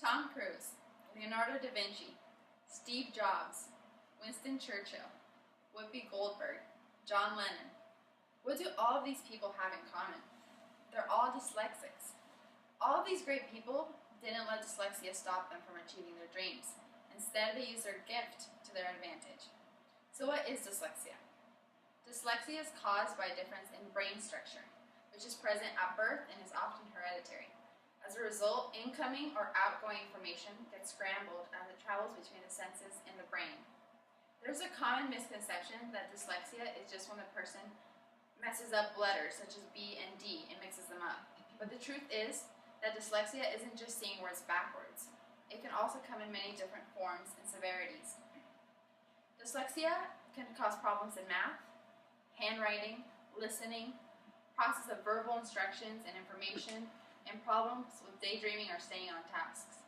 Tom Cruise, Leonardo da Vinci, Steve Jobs, Winston Churchill, Whoopi Goldberg, John Lennon. What do all of these people have in common? They're all dyslexics. All of these great people didn't let dyslexia stop them from achieving their dreams. Instead, they used their gift to their advantage. So what is dyslexia? Dyslexia is caused by a difference in brain structure, which is present at birth and is often hereditary. As a result, incoming or outgoing information gets scrambled as it travels between the senses in the brain. There's a common misconception that dyslexia is just when the person messes up letters such as B and D and mixes them up. But the truth is that dyslexia isn't just seeing words backwards. It can also come in many different forms and severities. Dyslexia can cause problems in math, handwriting, listening, process of verbal instructions and information, and problems with daydreaming or staying on tasks.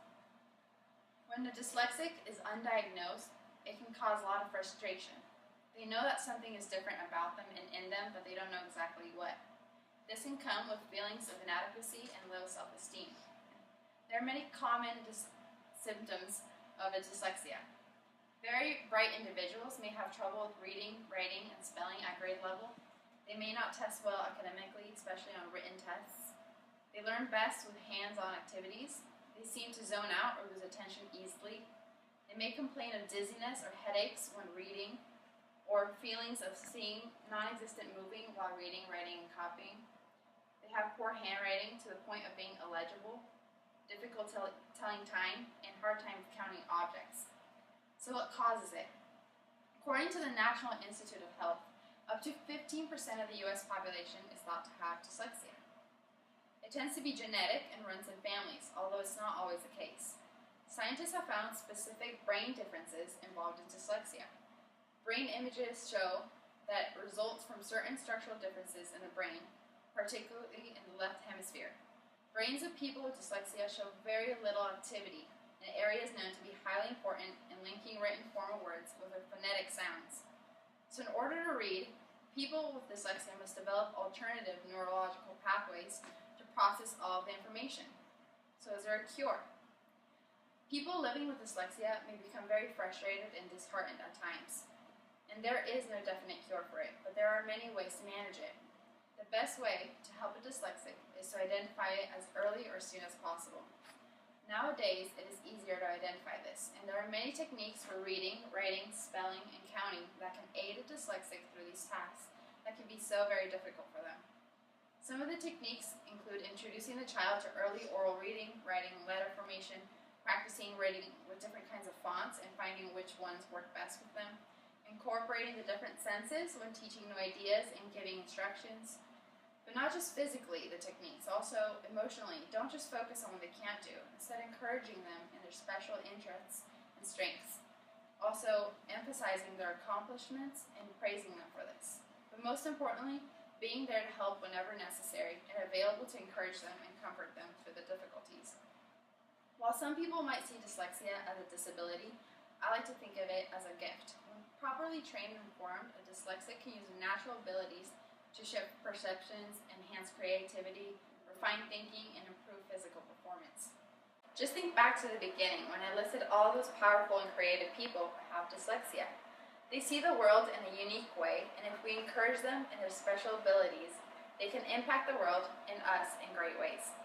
When a dyslexic is undiagnosed, it can cause a lot of frustration. They know that something is different about them and in them, but they don't know exactly what. This can come with feelings of inadequacy and low self-esteem. There are many common symptoms of a dyslexia. Very bright individuals may have trouble with reading, writing, and spelling at grade level. They may not test well academically, especially on written tests. They learn best with hands-on activities. They seem to zone out or lose attention easily. They may complain of dizziness or headaches when reading, or feelings of seeing non-existent moving while reading, writing, and copying. They have poor handwriting to the point of being illegible, difficult telling time, and hard time counting objects. So what causes it? According to the National Institute of Health, up to 15% of the U.S. population is thought to have dyslexia. It tends to be genetic and runs in families, although it's not always the case. Scientists have found specific brain differences involved in dyslexia. Brain images show that it results from certain structural differences in the brain, particularly in the left hemisphere. Brains of people with dyslexia show very little activity in areas known to be highly important in linking written formal words with their phonetic sounds. So in order to read, people with dyslexia must develop alternative neurological pathways to process all of the information. So is there a cure? People living with dyslexia may become very frustrated and disheartened at times. And there is no definite cure for it, but there are many ways to manage it. The best way to help a dyslexic is to identify it as early or soon as possible. Nowadays, it is easier to identify this, and there are many techniques for reading, writing, spelling, and counting that can aid a dyslexic through these tasks that can be so very difficult for them. Some of the techniques include introducing the child to early oral reading, writing, letter formation, practicing reading with different kinds of fonts and finding which ones work best with them, incorporating the different senses when teaching new ideas and giving instructions. But not just physically, the techniques, also emotionally. Don't just focus on what they can't do, instead encouraging them in their special interests and strengths. Also emphasizing their accomplishments and praising them for this. But most importantly, being there to help whenever necessary and available to encourage them and comfort them through the difficulties. While some people might see dyslexia as a disability, I like to think of it as a gift. When properly trained and informed, a dyslexic can use natural abilities to shift perceptions, enhance creativity, refine thinking, and improve physical performance. Just think back to the beginning when I listed all those powerful and creative people who have dyslexia. They see the world in a unique way, and if we encourage them in their special abilities, they can impact the world and us in great ways.